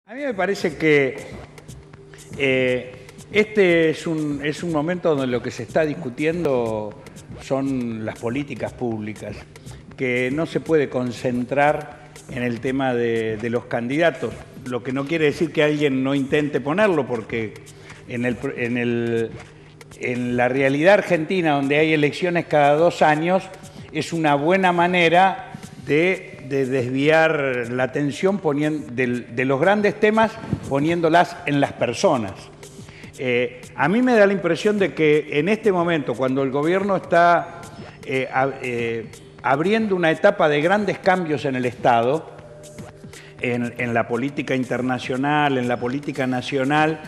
A mí me parece que este es un momento donde lo que se está discutiendo son las políticas públicas, que no se puede concentrar en el tema de los candidatos, lo que no quiere decir que alguien no intente ponerlo, porque en la realidad argentina, donde hay elecciones cada 2 años, es una buena manera de desviar la atención de los grandes temas poniéndolas en las personas. A mí me da la impresión de que en este momento, cuando el gobierno está abriendo una etapa de grandes cambios en el Estado, en la política internacional, en la política nacional,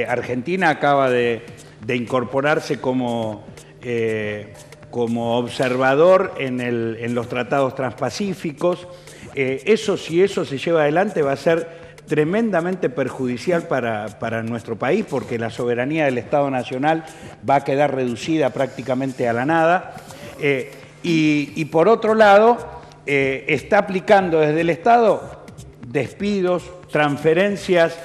Argentina acaba de incorporarse como observador en los tratados transpacíficos. Si eso se lleva adelante, va a ser tremendamente perjudicial para nuestro país, porque la soberanía del Estado Nacional va a quedar reducida prácticamente a la nada. Y por otro lado, está aplicando desde el Estado despidos, transferencias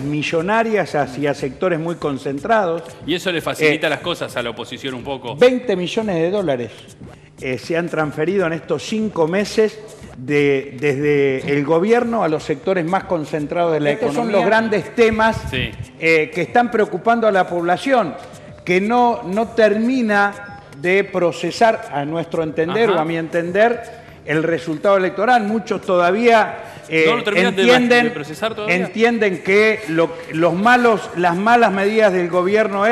millonarias hacia sectores muy concentrados. Y eso le facilita las cosas a la oposición un poco. 20 millones de dólares se han transferido en estos 5 meses desde el gobierno a los sectores más concentrados de la economía. Estos son los grandes temas que están preocupando a la población, que no termina de procesar, a nuestro entender o a mi entender, el resultado electoral. Muchos todavía entienden que las malas medidas del gobierno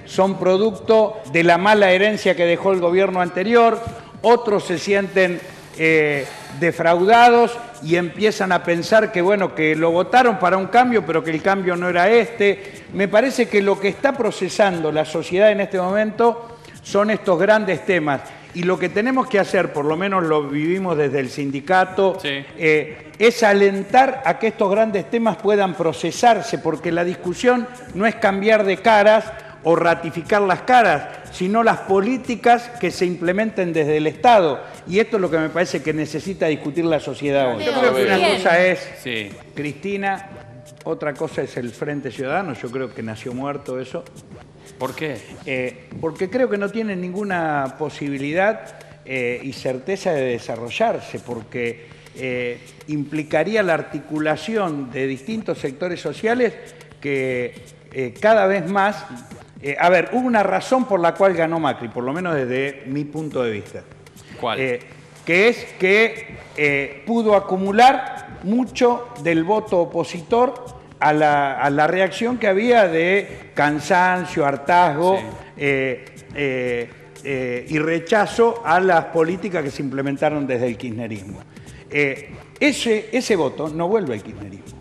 son producto de la mala herencia que dejó el gobierno anterior. Otros se sienten defraudados y empiezan a pensar que, bueno, que lo votaron para un cambio, pero que el cambio no era este. Me parece que lo que está procesando la sociedad en este momento son estos grandes temas. Y lo que tenemos que hacer, por lo menos lo vivimos desde el sindicato, es alentar a que estos grandes temas puedan procesarse, porque la discusión no es cambiar de caras o ratificar las caras, sino las políticas que se implementen desde el Estado. Y esto es lo que me parece que necesita discutir la sociedad hoy. Yo creo que una cosa es Cristina, otra cosa es el Frente Ciudadano. Yo creo que nació muerto eso. ¿Por qué? Porque creo que no tiene ninguna posibilidad y certeza de desarrollarse, porque implicaría la articulación de distintos sectores sociales que cada vez más... hubo una razón por la cual ganó Macri, por lo menos desde mi punto de vista. ¿Cuál? Que es que pudo acumular mucho del voto opositor a la reacción que había de cansancio, hartazgo y rechazo a las políticas que se implementaron desde el kirchnerismo. Ese voto no vuelve al kirchnerismo.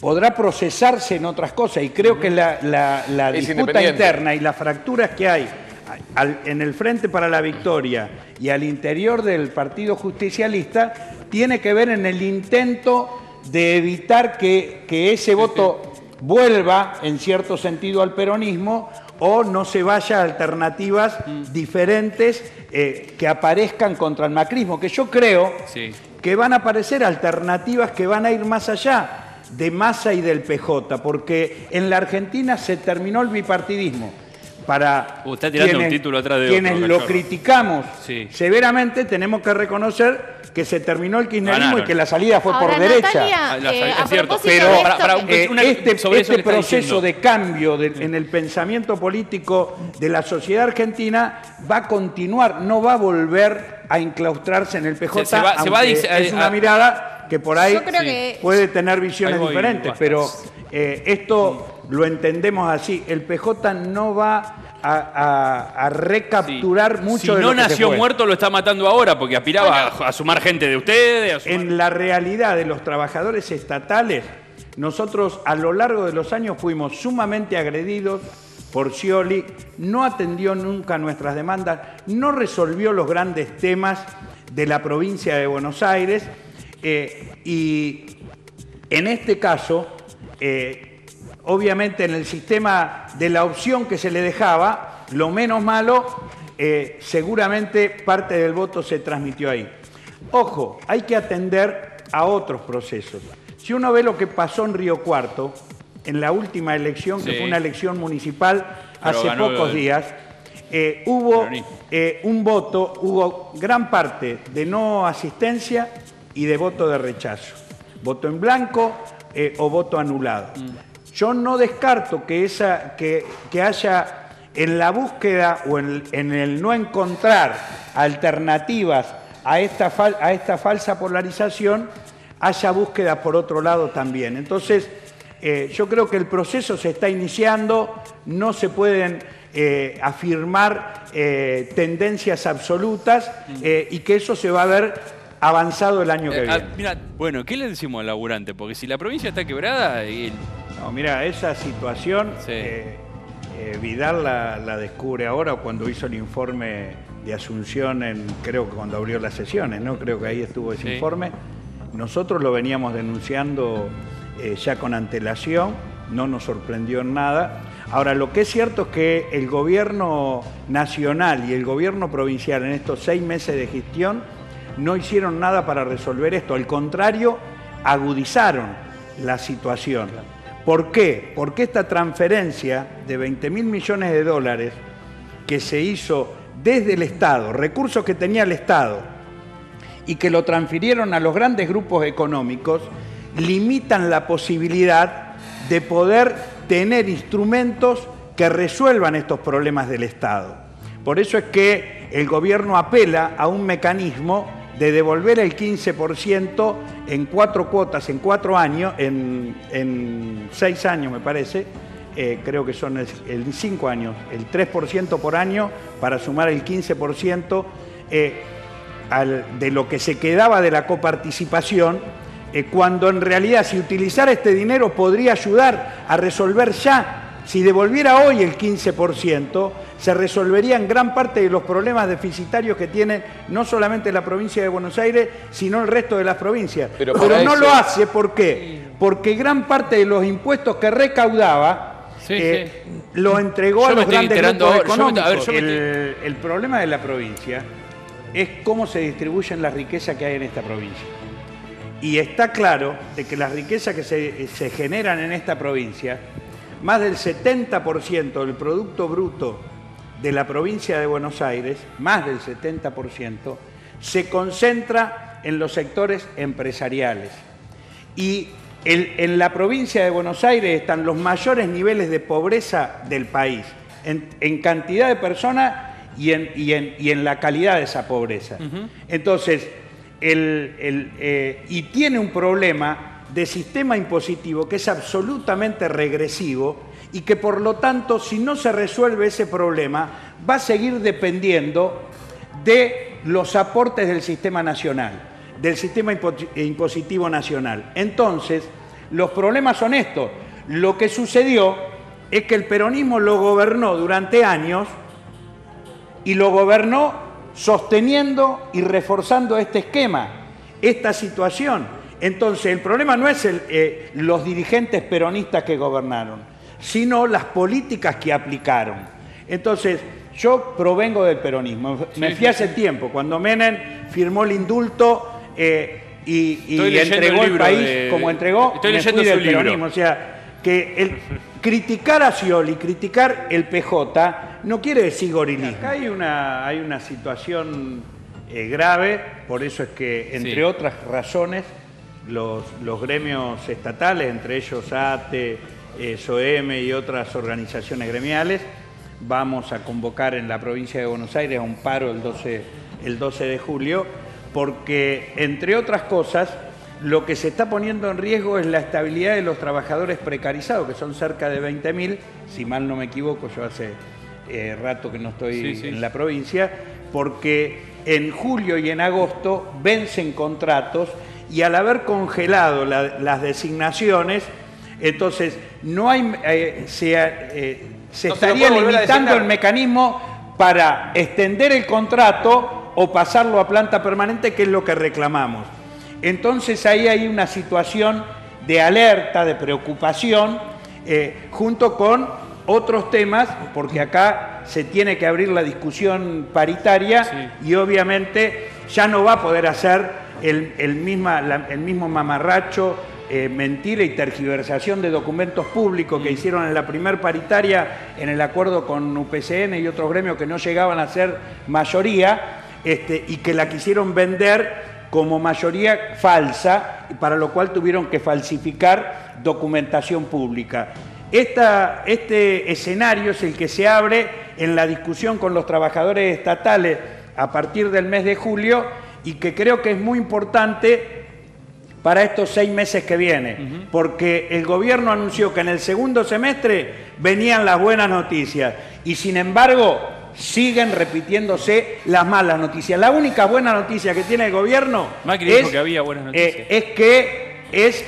Podrá procesarse en otras cosas, y creo que la disputa interna y las fracturas que hay en el Frente para la Victoria y al interior del Partido Justicialista tiene que ver en el intento de evitar que ese voto vuelva en cierto sentido al peronismo, o no se vaya a alternativas diferentes que aparezcan contra el macrismo, que yo creo que van a aparecer alternativas que van a ir más allá de Massa y del PJ, porque en la Argentina se terminó el bipartidismo. Para quienes lo criticamos severamente, tenemos que reconocer que se terminó el kirchnerismo y que la salida fue por derecha. Es cierto, pero este proceso de cambio en el pensamiento político de la sociedad argentina va a continuar, no va a volver a enclaustrarse en el PJ, es una mirada que por ahí puede tener visiones diferentes, pero esto lo entendemos así. El PJ no va a recapturar mucho de lo que se fue. Si no nació muerto, lo está matando ahora, porque aspiraba a sumar gente de ustedes. En la realidad de los trabajadores estatales, nosotros a lo largo de los años fuimos sumamente agredidos por Scioli, no atendió nunca nuestras demandas, no resolvió los grandes temas de la provincia de Buenos Aires, y en este caso, obviamente en el sistema de la opción que se le dejaba, lo menos malo, seguramente parte del voto se transmitió ahí. Ojo, hay que atender a otros procesos. Si uno ve lo que pasó en Río Cuarto, en la última elección, que fue una elección municipal hace pocos días, hubo un voto, hubo gran parte de no asistencia y de voto de rechazo. Voto en blanco o voto anulado. Yo no descarto que haya en la búsqueda o en el no encontrar alternativas a esta falsa polarización, haya búsqueda por otro lado también. Entonces, yo creo que el proceso se está iniciando, no se pueden afirmar tendencias absolutas y que eso se va a ver avanzado el año que viene. Mira, bueno, ¿qué le decimos al laburante? Porque si la provincia está quebrada... No, mira, esa situación, Vidal la descubre ahora cuando hizo el informe de Asunción, creo que cuando abrió las sesiones, ¿no? Creo que ahí estuvo ese informe. Nosotros lo veníamos denunciando ya con antelación, no nos sorprendió en nada. Ahora, lo que es cierto es que el gobierno nacional y el gobierno provincial en estos 6 meses de gestión no hicieron nada para resolver esto. Al contrario, agudizaron la situación. ¿Por qué? Porque esta transferencia de 20.000 millones de dólares que se hizo desde el Estado, recursos que tenía el Estado, y que lo transfirieron a los grandes grupos económicos, limitan la posibilidad de poder tener instrumentos que resuelvan estos problemas del Estado. Por eso es que el gobierno apela a un mecanismo de devolver el 15% en 4 cuotas, en 4 años, en 6 años me parece, creo que son el 5 años, el 3% por año para sumar el 15% de lo que se quedaba de la coparticipación, cuando en realidad si utilizara este dinero podría ayudar a resolver ya. Si devolviera hoy el 15%, se resolverían gran parte de los problemas deficitarios que tiene no solamente la provincia de Buenos Aires, sino el resto de las provincias. Pero no lo hace, ¿por qué? Porque gran parte de los impuestos que recaudaba lo entregó a los grandes grupos económicos. El problema de la provincia es cómo se distribuyen las riquezas que hay en esta provincia. Y está claro de que las riquezas que se generan en esta provincia, más del 70% del Producto Bruto de la provincia de Buenos Aires, más del 70%, se concentra en los sectores empresariales. Y en la provincia de Buenos Aires están los mayores niveles de pobreza del país, en cantidad de personas y en la calidad de esa pobreza. Entonces, y tiene un problema de sistema impositivo que es absolutamente regresivo y que por lo tanto, si no se resuelve ese problema, va a seguir dependiendo de los aportes del sistema nacional, del sistema impositivo nacional. Entonces, los problemas son estos. Lo que sucedió es que el peronismo lo gobernó durante años y lo gobernó sosteniendo y reforzando este esquema, esta situación. Entonces, el problema no es los dirigentes peronistas que gobernaron, sino las políticas que aplicaron. Entonces, yo provengo del peronismo. Me fui hace tiempo, cuando Menem firmó el indulto y entregó el país como entregó, me fui del peronismo. O sea, que criticar a Scioli, criticar el PJ, no quiere decir gorilismo. Acá hay una situación grave, por eso es que, entre otras razones, los gremios estatales, entre ellos ATE, SOEM y otras organizaciones gremiales, vamos a convocar en la provincia de Buenos Aires a un paro el 12 de julio, porque, entre otras cosas, lo que se está poniendo en riesgo es la estabilidad de los trabajadores precarizados, que son cerca de 20.000, si mal no me equivoco, yo hace rato que no estoy en la provincia, porque en julio y en agosto vencen contratos y al haber congelado las designaciones, entonces no hay, se estaría limitando el mecanismo para extender el contrato o pasarlo a planta permanente, que es lo que reclamamos. Entonces ahí hay una situación de alerta, de preocupación, junto con otros temas, porque acá se tiene que abrir la discusión paritaria y obviamente ya no va a poder hacer el mismo mamarracho, mentira y tergiversación de documentos públicos que hicieron en la primer paritaria en el acuerdo con UPCN y otros gremios que no llegaban a ser mayoría, y que la quisieron vender como mayoría falsa, para lo cual tuvieron que falsificar documentación pública. Este escenario es el que se abre en la discusión con los trabajadores estatales a partir del mes de julio y que creo que es muy importante para estos 6 meses que vienen, porque el gobierno anunció que en el segundo semestre venían las buenas noticias y sin embargo siguen repitiéndose las malas noticias. La única buena noticia que tiene el gobierno dijo que había buenas noticias. es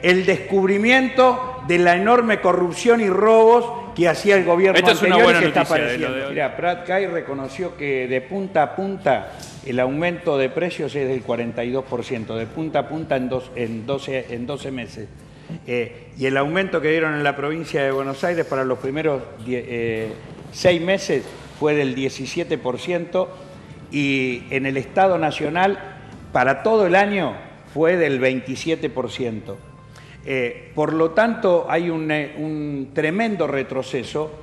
el descubrimiento de la enorme corrupción y robos que hacía el gobierno anterior y que está apareciendo. Mira, Prat Kay reconoció que de punta a punta el aumento de precios es del 42%, de punta a punta en 12 meses. Y el aumento que dieron en la provincia de Buenos Aires para los primeros 6 meses fue del 17% y en el Estado Nacional para todo el año fue del 27%. Por lo tanto, hay un tremendo retroceso,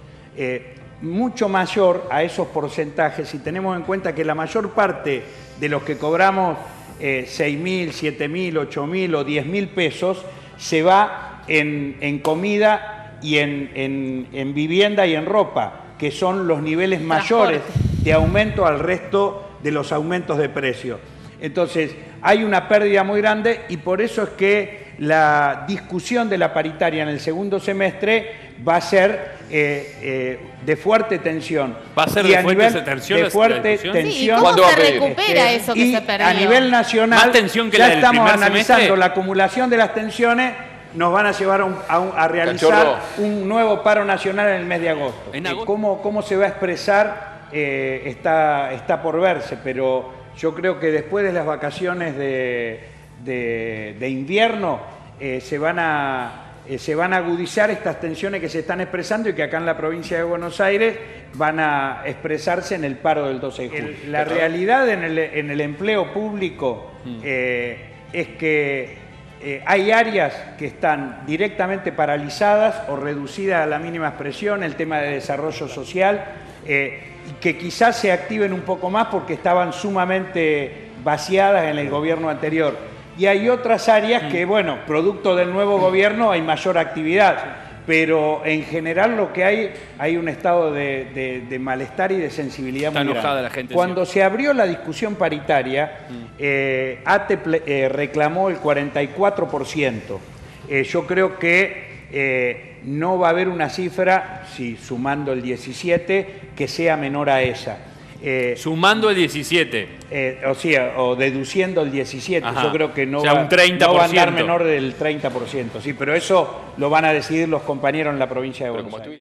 mucho mayor a esos porcentajes, si tenemos en cuenta que la mayor parte de los que cobramos 6.000, 7.000, 8.000 o 10.000 pesos se va en comida y en vivienda y en ropa, que son los niveles mayores de aumento al resto de los aumentos de precio. Entonces, hay una pérdida muy grande y por eso es que la discusión de la paritaria en el segundo semestre va a ser de fuerte tensión. ¿Va a ser de fuerte tensión? De fuerte tensión. Sí, ¿y cómo se recupera eso que se perdió? A nivel nacional, ¿Más tensión que ya la del estamos primer analizando semestre? la acumulación de las tensiones, nos van a llevar a realizar un nuevo paro nacional en el mes de agosto. ¿Cómo se va a expresar? Está por verse, pero yo creo que después de las vacaciones de invierno se van a agudizar estas tensiones que se están expresando y que acá en la provincia de Buenos Aires van a expresarse en el paro del 12 de julio. La realidad en el empleo público es que hay áreas que están directamente paralizadas o reducidas a la mínima expresión, el tema de desarrollo social, y que quizás se activen un poco más porque estaban sumamente vaciadas en el gobierno anterior. Y hay otras áreas que, bueno, producto del nuevo gobierno hay mayor actividad, pero en general lo que hay un estado de malestar y de sensibilidad muy grande. Está enojada la gente. Cuando se abrió la discusión paritaria, ATE reclamó el 44%. Yo creo que no va a haber una cifra, si sumando el 17, que sea menor a esa. Sumando el 17. O deduciendo el 17. Ajá. Yo creo que no, o sea, va, un 30%. No va a andar menor del 30%. Sí, pero eso lo van a decidir los compañeros en la provincia de Buenos Aires.